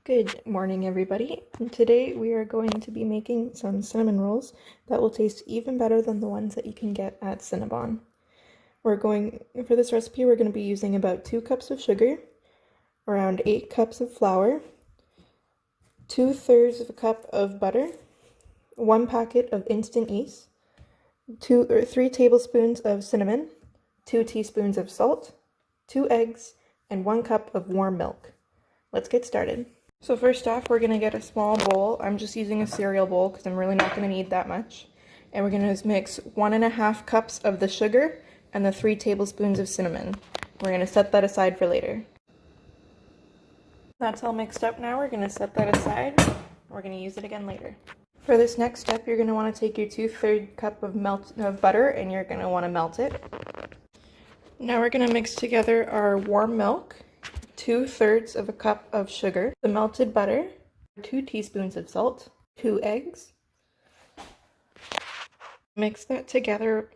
Good morning, everybody. Today we are going to be making some cinnamon rolls that will taste even better than the ones that you can get at Cinnabon. For this recipe, we're going to be using about 2 cups of sugar, around 8 cups of flour, 2/3 of a cup of butter, 1 packet of instant yeast, 2 or 3 tablespoons of cinnamon, 2 teaspoons of salt, 2 eggs, and 1 cup of warm milk. Let's get started. So first off, we're going to get a small bowl. I'm just using a cereal bowl because I'm really not going to need that much. And we're going to mix 1.5 cups of the sugar and the 3 tablespoons of cinnamon. We're going to set that aside for later. That's all mixed up now. We're going to set that aside. We're going to use it again later. For this next step, you're going to want to take your 2/3 cup of butter and you're going to want to melt it. Now we're going to mix together our warm milk, 2/3 of a cup of sugar, the melted butter, 2 teaspoons of salt, 2 eggs. Mix that together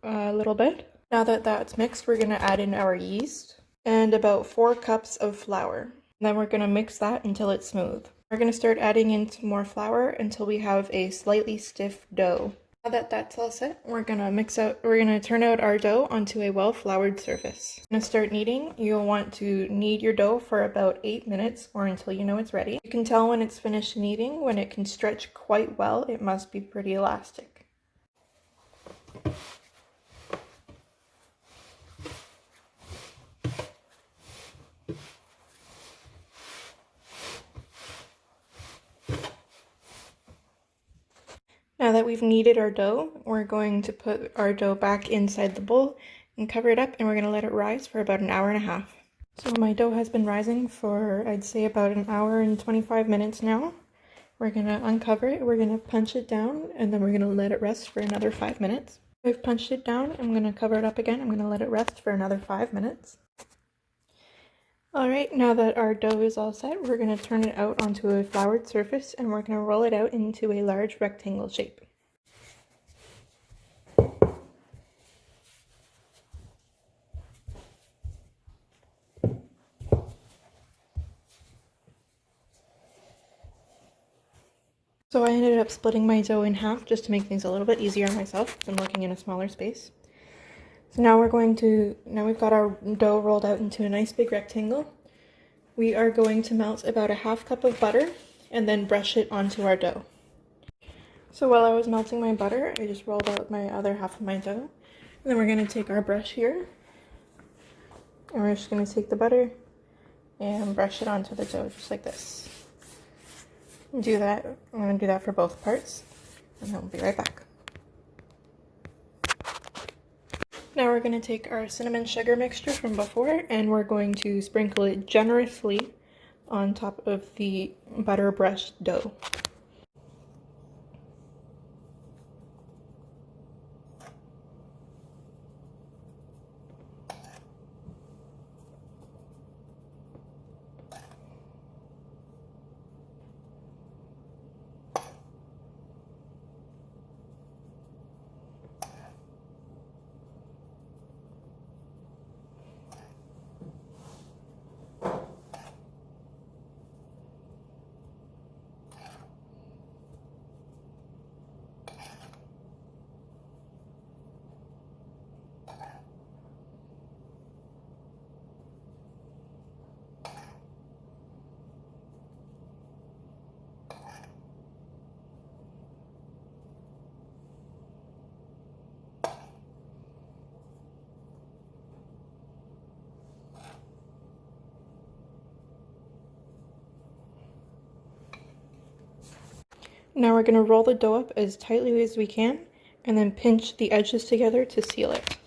a little bit. Now that that's mixed, we're going to add in our yeast and about 4 cups of flour. Then we're going to mix that until it's smooth. We're going to start adding in some more flour until we have a slightly stiff dough. Now that that's all set, we're going to turn out our dough onto a well-floured surface. We're going to start kneading. You'll want to knead your dough for about 8 minutes or until you know it's ready. You can tell when it's finished kneading. When it can stretch quite well, it must be pretty elastic. Now that we've kneaded our dough, we're going to put our dough back inside the bowl and cover it up, and we're going to let it rise for about 1.5 hours. So my dough has been rising for, I'd say, about 1 hour and 25 minutes now. We're going to uncover it, we're going to punch it down, and then we're going to let it rest for another 5 minutes. I've punched it down, I'm going to cover it up again, I'm going to let it rest for another 5 minutes. Alright, now that our dough is all set, we're going to turn it out onto a floured surface and we're going to roll it out into a large rectangle shape. So I ended up splitting my dough in half just to make things a little bit easier on myself because I'm working in a smaller space. So now we've got our dough rolled out into a nice big rectangle. We are going to melt about 1/2 cup of butter and then brush it onto our dough. So while I was melting my butter, I just rolled out my other half of my dough. And then we're going to take our brush here. And we're just going to take the butter and brush it onto the dough just like this. I'm going to do that for both parts. And then we'll be right back. Now we're going to take our cinnamon sugar mixture from before and we're going to sprinkle it generously on top of the butter brushed dough. Now we're going to roll the dough up as tightly as we can and then pinch the edges together to seal it.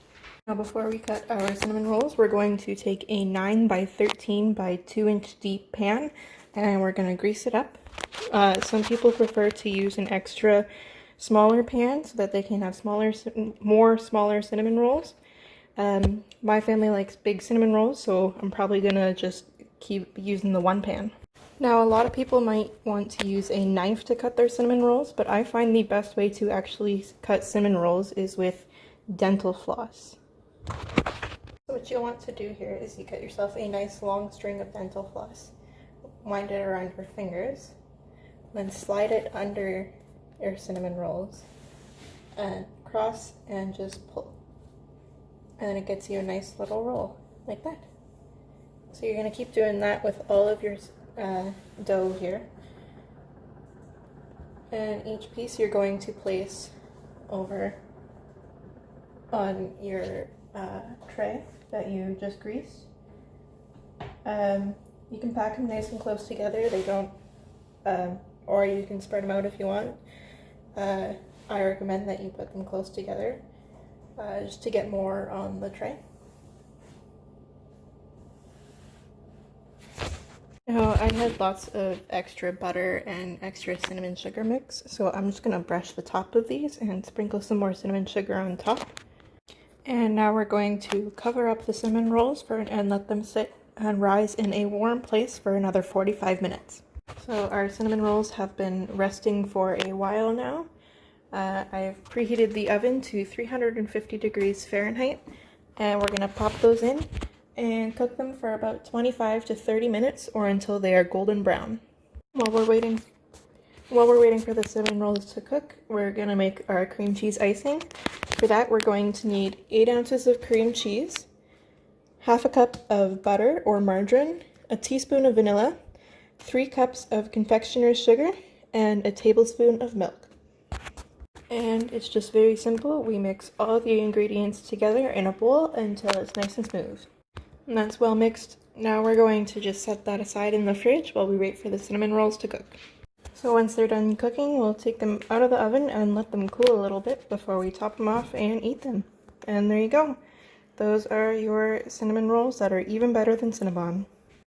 Now before we cut our cinnamon rolls, we're going to take a 9 by 13 by 2 inch deep pan and we're going to grease it up. Some people prefer to use an extra smaller pan so that they can have more smaller cinnamon rolls. My family likes big cinnamon rolls, so I'm probably going to just keep using the one pan. Now, a lot of people might want to use a knife to cut their cinnamon rolls, but I find the best way to actually cut cinnamon rolls is with dental floss. So what you'll want to do here is you cut yourself a nice long string of dental floss. wind it around your fingers, then slide it under your cinnamon rolls and cross and just pull. And then it gets you a nice little roll like that. So you're going to keep doing that with all of your dough here. And each piece you're going to place over on your tray that you just greased. You can pack them nice and close together. They don't, or you can spread them out if you want. I recommend that you put them close together just to get more on the tray. Now, I had lots of extra butter and extra cinnamon sugar mix, so I'm just going to brush the top of these and sprinkle some more cinnamon sugar on top. And now we're going to cover up the cinnamon rolls and let them sit and rise in a warm place for another 45 minutes. So our cinnamon rolls have been resting for a while now. I've preheated the oven to 350 degrees Fahrenheit, and we're going to pop those in and cook them for about 25 to 30 minutes or until they are golden brown. While we're waiting for the cinnamon rolls to cook, we're going to make our cream cheese icing. For that, we're going to need 8 ounces of cream cheese, half a cup of butter or margarine, a teaspoon of vanilla, 3 cups of confectioner's sugar, and a tablespoon of milk. And it's just very simple. We mix all the ingredients together in a bowl until it's nice and smooth. And that's well mixed. Now we're going to just set that aside in the fridge while we wait for the cinnamon rolls to cook. So once they're done cooking, we'll take them out of the oven and let them cool a little bit before we top them off and eat them. And there you go. Those are your cinnamon rolls that are even better than Cinnabon.